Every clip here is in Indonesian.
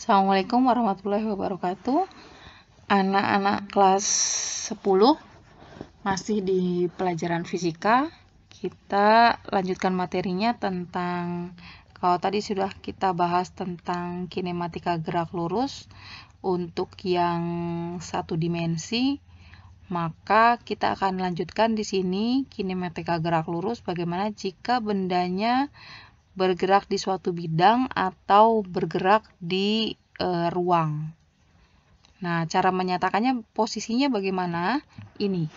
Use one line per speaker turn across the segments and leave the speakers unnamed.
Assalamualaikum warahmatullahi wabarakatuh. Anak-anak kelas 10 masih di pelajaran fisika. Kita lanjutkan materinya tentang, kalau tadi sudah kita bahas tentang kinematika gerak lurus untuk yang satu dimensi, maka kita akan lanjutkan di sini kinematika gerak lurus bagaimana jika bendanya bergerak di suatu bidang atau bergerak di ruang. Nah, cara menyatakannya posisinya bagaimana? Ini.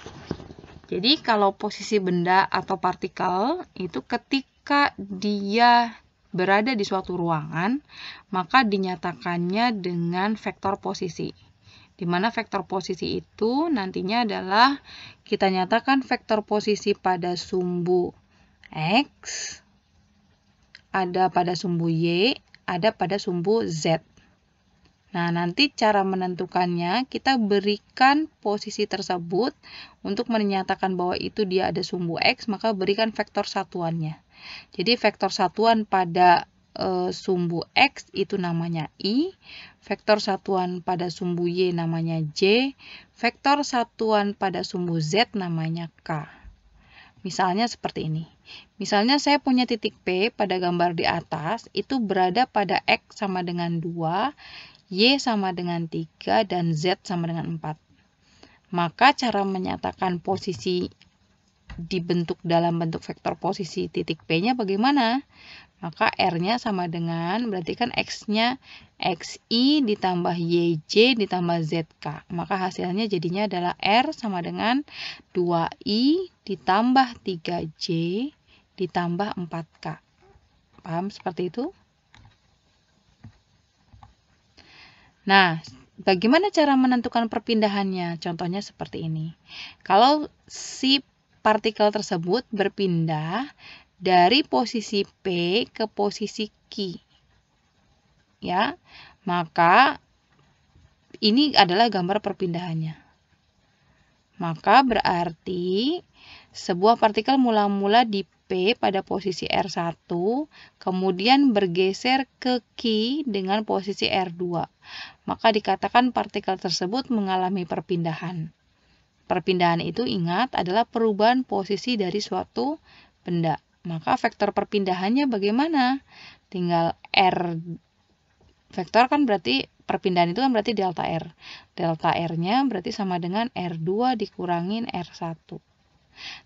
Jadi, kalau posisi benda atau partikel itu ketika dia berada di suatu ruangan, maka dinyatakannya dengan vektor posisi. Di mana vektor posisi itu nantinya adalah kita nyatakan vektor posisi pada sumbu X, ada pada sumbu Y, ada pada sumbu Z. Nah, nanti cara menentukannya, kita berikan posisi tersebut untuk menyatakan bahwa itu dia ada sumbu X, maka berikan vektor satuannya. Jadi, vektor satuan pada sumbu X itu namanya I, vektor satuan pada sumbu Y namanya J, vektor satuan pada sumbu Z namanya K. Misalnya seperti ini. Misalnya saya punya titik P pada gambar di atas, itu berada pada X sama dengan 2, Y sama dengan 3, dan Z sama dengan 4. Maka cara menyatakan posisi dibentuk dalam bentuk vektor posisi titik P-nya bagaimana? Maka R-nya sama dengan, berarti kan X-nya XI ditambah YJ ditambah ZK. Maka hasilnya jadinya adalah R sama dengan 2I ditambah 3J ditambah 4K. Paham seperti itu? Nah, bagaimana cara menentukan perpindahannya? Contohnya seperti ini. Kalau si partikel tersebut berpindah dari posisi P ke posisi Q, ya, maka ini adalah gambar perpindahannya. Maka berarti sebuah partikel mula-mula di P pada posisi R1, kemudian bergeser ke Q dengan posisi R2. Maka dikatakan partikel tersebut mengalami perpindahan. Perpindahan itu ingat adalah perubahan posisi dari suatu benda. Maka vektor perpindahannya bagaimana? Tinggal R. Vektor kan berarti perpindahan itu kan berarti delta R. Delta R-nya berarti sama dengan R2 dikurangin R1.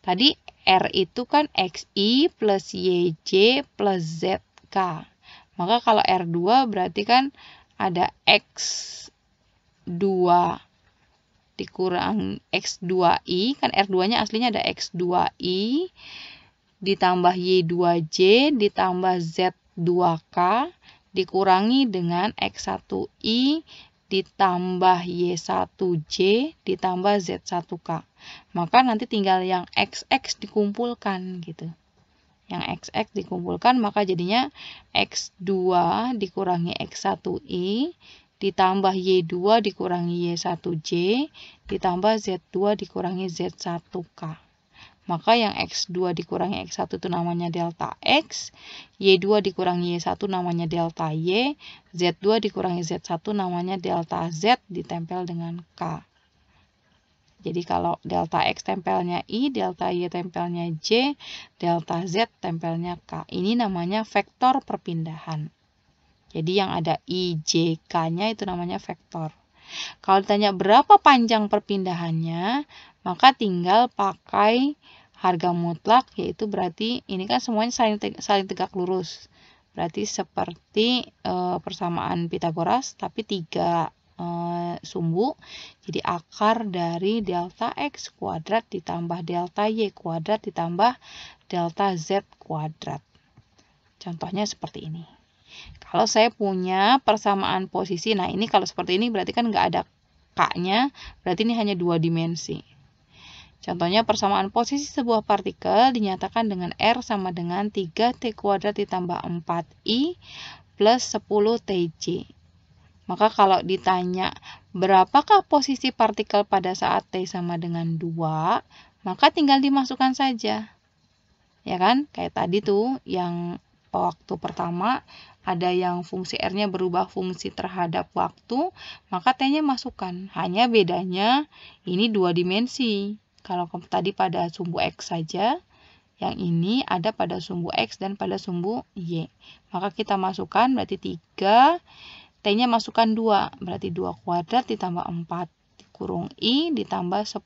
Tadi R itu kan XI plus YJ plus ZK. Maka kalau R2 berarti kan ada X2 dikurang X2I, kan R2-nya aslinya ada X2I ditambah Y2J ditambah Z2K dikurangi dengan X1I ditambah Y1J ditambah Z1K. Maka nanti tinggal yang XX dikumpulkan gitu. Yang XX dikumpulkan maka jadinya X2 dikurangi X1I ditambah Y2 dikurangi Y1J ditambah Z2 dikurangi Z1K. Maka yang X2 dikurangi X1 itu namanya delta X, Y2 dikurangi Y1 namanya delta Y, Z2 dikurangi Z1 namanya delta Z ditempel dengan K. Jadi kalau delta X tempelnya I, delta Y tempelnya J, delta Z tempelnya K. Ini namanya vektor perpindahan. Jadi yang ada I, J, K-nya itu namanya vektor. Kalau ditanya berapa panjang perpindahannya, maka tinggal pakai harga mutlak, yaitu berarti ini kan semuanya saling tegak lurus. Berarti seperti persamaan Pitagoras, tapi 3 sumbu. Jadi akar dari delta X kuadrat ditambah delta Y kuadrat ditambah delta Z kuadrat. Contohnya seperti ini. Kalau saya punya persamaan posisi, nah ini kalau seperti ini berarti kan nggak ada K-nya, berarti ini hanya 2 dimensi. Contohnya persamaan posisi sebuah partikel dinyatakan dengan R sama dengan 3T kuadrat ditambah 4I plus 10TJ. Maka kalau ditanya berapakah posisi partikel pada saat T sama dengan 2, maka tinggal dimasukkan saja. Ya kan? Kayak tadi tuh yang waktu pertama ada yang fungsi R-nya berubah fungsi terhadap waktu, maka T-nya masukkan. Hanya bedanya ini 2 dimensi. Kalau tadi pada sumbu X saja, yang ini ada pada sumbu X dan pada sumbu Y. Maka kita masukkan berarti 3, T-nya masukkan 2, berarti 2 kuadrat ditambah 4, dikurung I ditambah 10.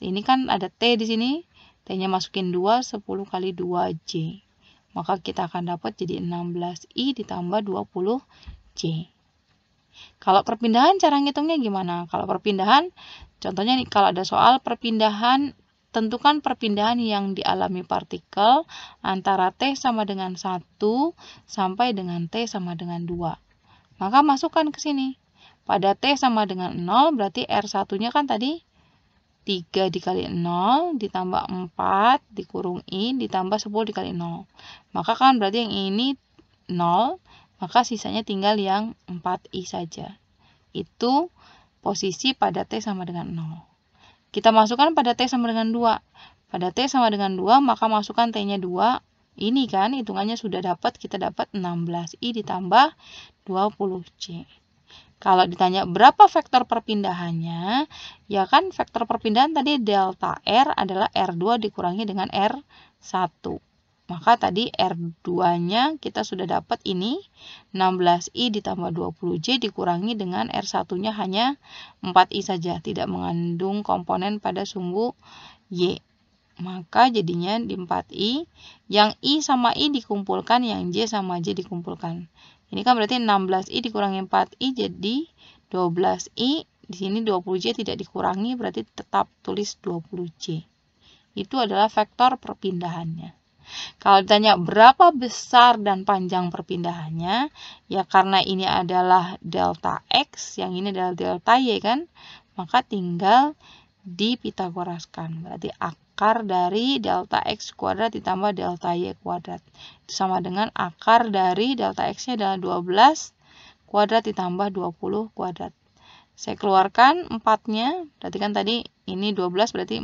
Ini kan ada T di sini, T-nya masukin 2, 10 kali 2J. Maka kita akan dapat jadi 16I ditambah 20J. Kalau perpindahan cara ngitungnya gimana? Kalau perpindahan, contohnya nih kalau ada soal perpindahan, tentukan perpindahan yang dialami partikel antara T sama dengan 1 sampai dengan T sama dengan 2. Maka masukkan ke sini. Pada T sama dengan 0 berarti R1-nya kan tadi 3 dikali 0 ditambah 4 dikurung I ditambah 10 dikali 0. Maka kan berarti yang ini 0, maka sisanya tinggal yang 4I saja. Itu posisi pada T sama dengan 0. Kita masukkan pada T sama dengan 2. Pada T sama dengan 2, maka masukkan T-nya 2. Ini kan hitungannya sudah dapat, kita dapat 16I ditambah 20J. Kalau ditanya berapa vektor perpindahannya, ya kan vektor perpindahan tadi delta R adalah R2 dikurangi dengan R1. Maka tadi R2-nya kita sudah dapat ini, 16I ditambah 20J dikurangi dengan R1-nya hanya 4I saja, tidak mengandung komponen pada sumbu Y. Maka jadinya di 4I, yang I sama I dikumpulkan, yang J sama J dikumpulkan. Ini kan berarti 16I dikurangi 4I jadi 12I. Di sini 20J tidak dikurangi, berarti tetap tulis 20J. Itu adalah vektor perpindahannya. Kalau ditanya berapa besar dan panjang perpindahannya, ya karena ini adalah delta X, yang ini adalah delta Y kan, maka tinggal dipitagoraskan. Berarti akar dari delta X kuadrat ditambah delta Y kuadrat. Itu sama dengan akar dari delta X-nya adalah 12 kuadrat ditambah 20 kuadrat. Saya keluarkan 4-nya, berarti kan tadi ini 12 berarti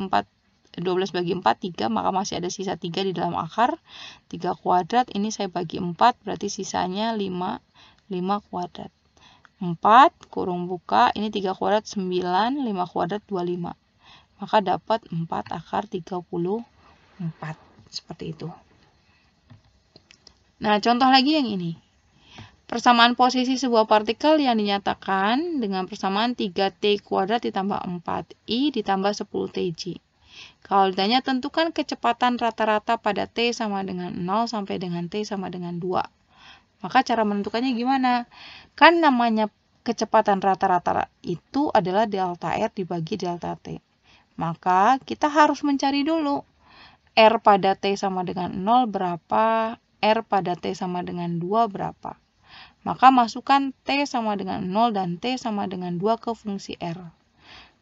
12 bagi 4, 3, maka masih ada sisa 3 di dalam akar. 3 kuadrat, ini saya bagi 4, berarti sisanya 5 kuadrat. 4, kurung buka, ini 3 kuadrat 9, 5 kuadrat 25. Maka dapat 4 akar 34. Seperti itu. Nah, contoh lagi yang ini. Persamaan posisi sebuah partikel yang dinyatakan dengan persamaan 3T kuadrat ditambah 4I ditambah 10TJ. Kalau ditanya tentukan kecepatan rata-rata pada T sama dengan 0 sampai dengan T sama dengan 2. Maka cara menentukannya gimana? Kan namanya kecepatan rata-rata itu adalah delta R dibagi delta T. Maka kita harus mencari dulu R pada T sama dengan 0 berapa, R pada T sama dengan 2 berapa. Maka masukkan T sama dengan 0 dan T sama dengan 2 ke fungsi R.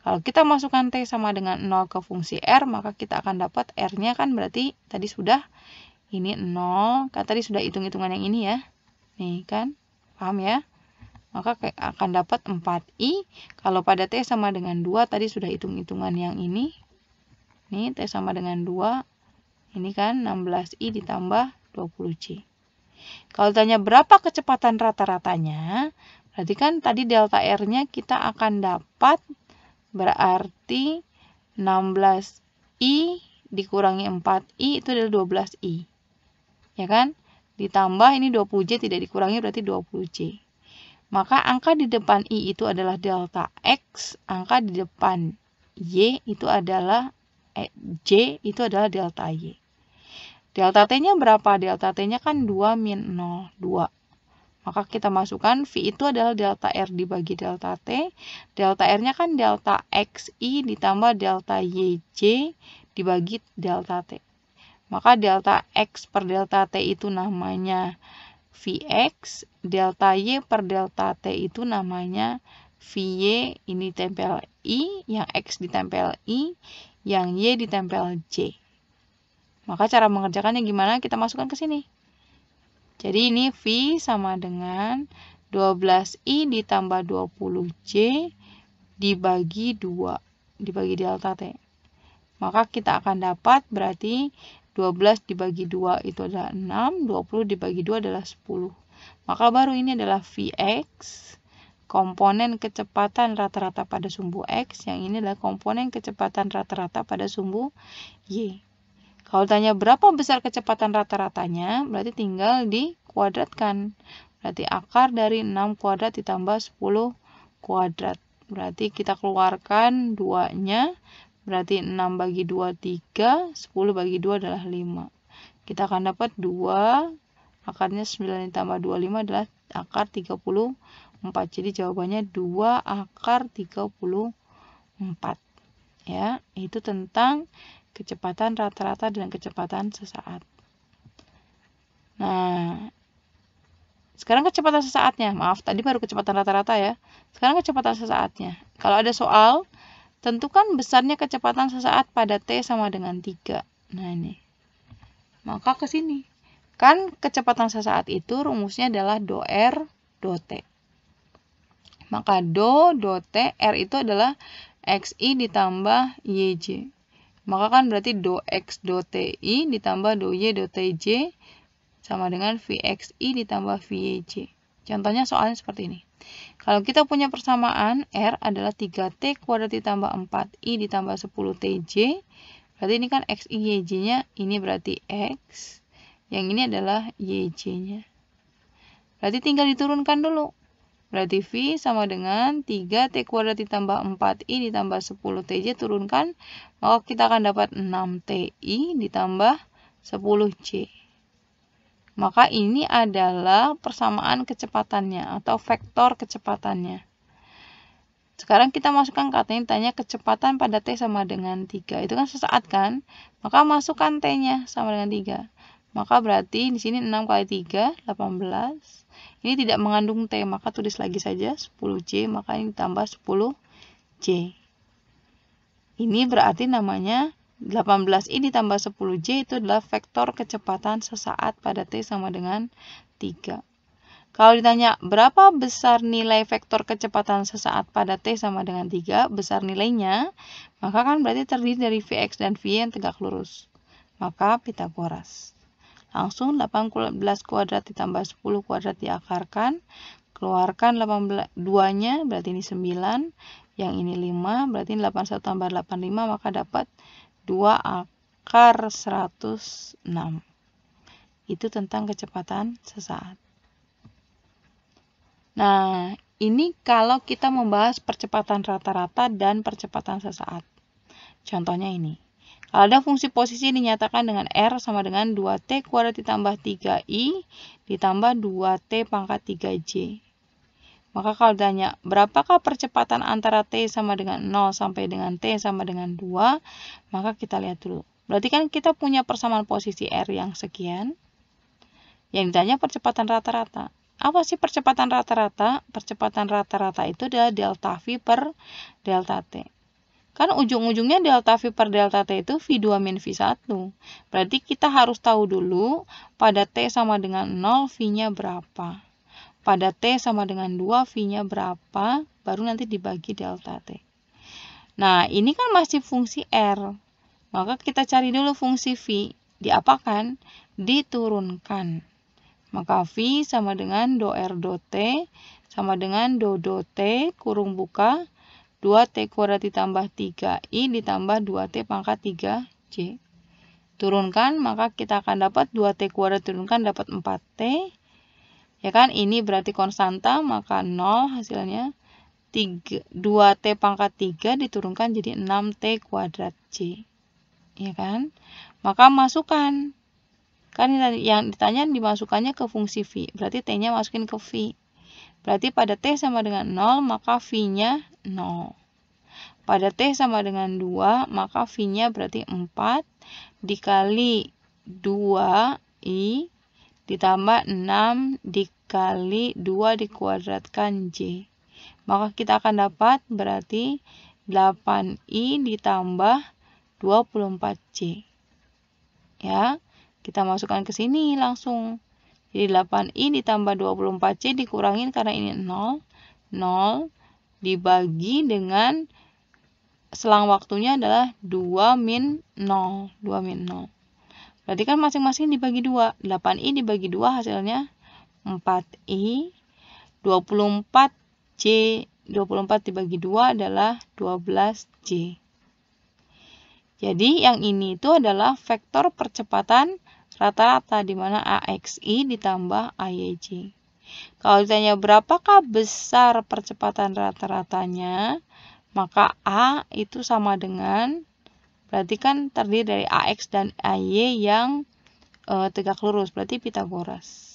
Kalau kita masukkan T sama dengan 0 ke fungsi R, maka kita akan dapat R-nya kan berarti tadi sudah ini 0, kan tadi sudah hitung-hitungan yang ini ya. Nih kan, paham ya? Maka akan dapat 4I. Kalau pada T sama dengan 2, tadi sudah hitung-hitungan yang ini. Nih, T sama dengan 2. Ini kan 16I ditambah 20J. Kalau tanya berapa kecepatan rata-ratanya, berarti kan tadi delta R-nya kita akan dapat berarti 16I dikurangi 4I itu adalah 12I. Ya kan? Ditambah ini 20J tidak dikurangi berarti 20J. Maka angka di depan I itu adalah delta X, angka di depan Y itu adalah J itu adalah delta Y. Delta T-nya berapa? Delta T-nya kan 2 min 0, 2. Maka kita masukkan V itu adalah delta R dibagi delta T. Delta R-nya kan delta XI ditambah delta YJ dibagi delta T. Maka delta X per delta T itu namanya Vx, delta Y per delta T itu namanya Vy, ini tempel I, yang X ditempel I, yang Y ditempel J. Maka cara mengerjakannya gimana? Kita masukkan ke sini. Jadi ini V sama dengan 12I ditambah 20J dibagi 2, dibagi delta T. Maka kita akan dapat berarti 12 dibagi 2 itu adalah 6, 20 dibagi 2 adalah 10. Maka baru ini adalah Vx, komponen kecepatan rata-rata pada sumbu X, yang ini adalah komponen kecepatan rata-rata pada sumbu Y. Kalau tanya berapa besar kecepatan rata-ratanya, berarti tinggal dikuadratkan. Berarti akar dari 6 kuadrat ditambah 10 kuadrat. Berarti kita keluarkan 2-nya, berarti 6 bagi 2, 3, 10 bagi 2 adalah 5. Kita akan dapat 2, akarnya 9 ditambah 25 adalah akar 34. Jadi jawabannya 2 akar 34. Ya, itu tentang kecepatan rata-rata dan kecepatan sesaat. Nah, sekarang kecepatan sesaatnya. Maaf, tadi baru kecepatan rata-rata ya. Sekarang kecepatan sesaatnya. Kalau ada soal, tentukan besarnya kecepatan sesaat pada T sama dengan 3. Nah, ini. Maka ke sini. Kan kecepatan sesaat itu rumusnya adalah do R, do T. Maka do T, R itu adalah XI ditambah YJ. Maka kan berarti do X do TI ditambah do Y do TJ sama dengan Vxi ditambah Vyj. Contohnya soalnya seperti ini. Kalau kita punya persamaan R adalah 3T kuadrat ditambah 4I ditambah 10TJ. Berarti ini kan XI YJ-nya, ini berarti X. Yang ini adalah YJ-nya. Berarti tinggal diturunkan dulu. Berarti V sama dengan 3T kuadrat ditambah 4I ditambah 10TJ turunkan. Maka kita akan dapat 6TI ditambah 10J. Maka ini adalah persamaan kecepatannya atau vektor kecepatannya. Sekarang kita masukkan katanya tanya kecepatan pada T sama dengan 3. Itu kan sesaat kan? Maka masukkan T-nya sama dengan 3. Maka berarti di sini 6 kali 3, 18. Ini tidak mengandung T, maka tulis lagi saja 10J, maka ini ditambah 10J. Ini berarti namanya 18I ditambah 10J itu adalah vektor kecepatan sesaat pada T sama dengan 3. Kalau ditanya berapa besar nilai vektor kecepatan sesaat pada T sama dengan 3, besar nilainya, maka kan berarti terdiri dari Vx dan Vy yang tegak lurus. Maka Pitagoras. Langsung 18 kuadrat ditambah 10 kuadrat diakarkan. Keluarkan 2-nya, berarti ini 9. Yang ini 5, berarti ini 81 tambah 85, maka dapat 2 akar 106. Itu tentang kecepatan sesaat. Nah, ini kalau kita membahas percepatan rata-rata dan percepatan sesaat. Contohnya ini. Kalau ada fungsi posisi dinyatakan dengan R sama dengan 2T kuadrat ditambah 3I ditambah 2T pangkat 3J. Maka kalau ditanya, berapakah percepatan antara T sama dengan 0 sampai dengan T sama dengan 2? Maka kita lihat dulu. Berarti kan kita punya persamaan posisi R yang sekian. Yang ditanya percepatan rata-rata. Apa sih percepatan rata-rata? Percepatan rata-rata itu adalah delta V per delta T. Kan ujung-ujungnya delta V per delta T itu V2 min V1. Berarti kita harus tahu dulu pada T sama dengan 0 V-nya berapa. Pada T sama dengan 2 V-nya berapa, baru nanti dibagi delta T. Nah, ini kan masih fungsi R. Maka kita cari dulu fungsi V. Diapakan? Diturunkan. Maka V sama dengan do R do T sama dengan do T kurung buka 2T kuadrat ditambah 3I ditambah 2T pangkat 3J. Turunkan, maka kita akan dapat 2T kuadrat turunkan dapat 4T. Ya kan, ini berarti konstanta, maka 0 hasilnya. 2T pangkat 3 diturunkan jadi 6T kuadrat J. Ya kan? Maka masukkan. Kan yang ditanya dimasukkannya ke fungsi V. Berarti T-nya masukin ke V. Berarti pada T sama dengan 0, maka V-nya 0. Pada T sama dengan 2, maka V-nya berarti 4 dikali 2I ditambah 6 dikali 2 dikuadratkan J. Maka kita akan dapat berarti 8I ditambah 24J. Ya, kita masukkan ke sini langsung. Jadi 8I ditambah 24C dikurangin karena ini 0. 0 dibagi dengan selang waktunya adalah 2 min 0. 2 min 0. Berarti kan masing-masing dibagi 2. 8I dibagi 2 hasilnya 4I. 24J, 24 dibagi 2 adalah 12J. Jadi yang ini itu adalah vektor percepatan rata-rata, di mana AXI ditambah AYJ. Kalau ditanya berapakah besar percepatan rata-ratanya, maka A itu sama dengan, berarti kan terdiri dari AX dan AY yang tegak lurus, berarti Pitagoras.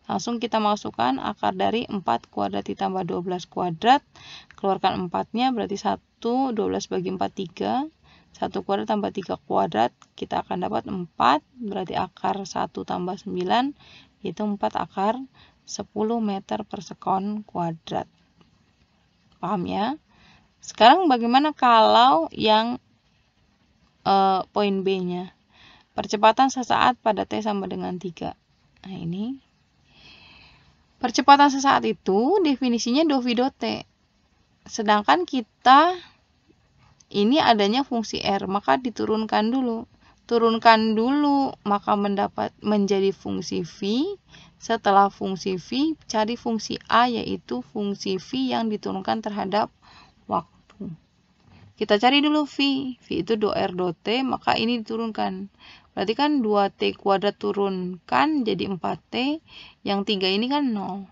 Langsung kita masukkan akar dari 4 kuadrat ditambah 12 kuadrat. Keluarkan 4-nya, berarti 1, 12 bagi 4, 3. 1 kuadrat tambah 3 kuadrat, kita akan dapat 4. Berarti akar 1 tambah 9, yaitu 4 akar 10 meter per sekon kuadrat. Paham ya? Sekarang bagaimana kalau yang poin B-nya? Percepatan sesaat pada T sama dengan 3. Nah, ini. Percepatan sesaat itu definisinya dov/t. Sedangkan kita ini adanya fungsi R, maka diturunkan dulu. Turunkan dulu, maka menjadi fungsi V. Setelah fungsi V, cari fungsi A, yaitu fungsi V yang diturunkan terhadap waktu. Kita cari dulu V. V itu dor/t, maka ini diturunkan. Berarti kan 2T kuadrat turunkan jadi 4T. Yang 3 ini kan 0.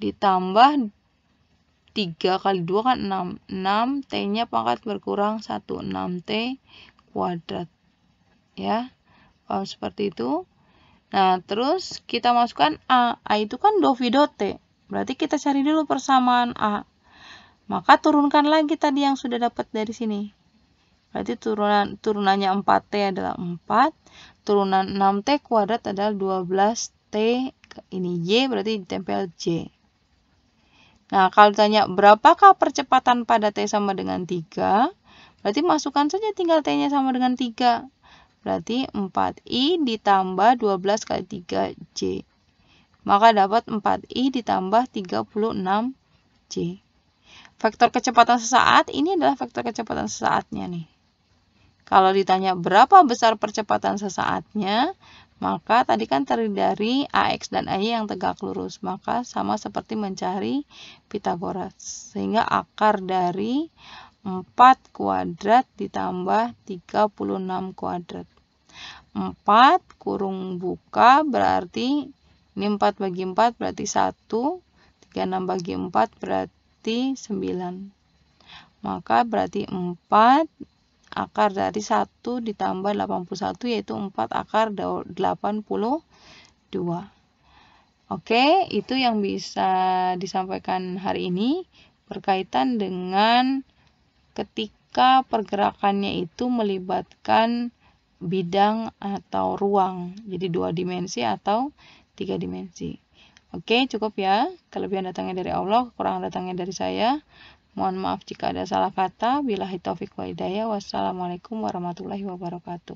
Ditambah 3 kali 2 kan 6. 6, T-nya pangkat berkurang 1. 6T kuadrat. Ya, paham seperti itu? Nah, terus kita masukkan A. A itu kan dov/t. Berarti kita cari dulu persamaan A. Maka turunkan lagi tadi yang sudah dapat dari sini. Berarti turunannya 4T adalah 4. Turunan 6T kuadrat adalah 12T. Ini Y, berarti ditempel J. Nah, kalau ditanya berapakah percepatan pada T sama dengan 3, berarti masukkan saja tinggal T-nya sama dengan 3. Berarti 4I ditambah 12 kali 3J. Maka dapat 4I ditambah 36J. Vektor kecepatan sesaat, ini adalah vektor kecepatan sesaatnya nih. Kalau ditanya berapa besar percepatan sesaatnya, maka tadi kan terdiri dari AX dan AY yang tegak lurus. Maka sama seperti mencari Pitagoras. Sehingga akar dari 4 kuadrat ditambah 36 kuadrat. 4 kurung buka berarti, ini 4 bagi 4 berarti 1. 36 bagi 4 berarti 9. Maka berarti 4 akar dari 1 ditambah 81, yaitu 4 akar 82. Oke, itu yang bisa disampaikan hari ini berkaitan dengan ketika pergerakannya itu melibatkan bidang atau ruang. Jadi 2 dimensi atau 3 dimensi. Oke, cukup ya. Kelebihan datangnya dari Allah, kekurangan datangnya dari saya. Mohon maaf jika ada salah kata. Billahi taufiq wal hidayah. Wassalamualaikum warahmatullahi wabarakatuh.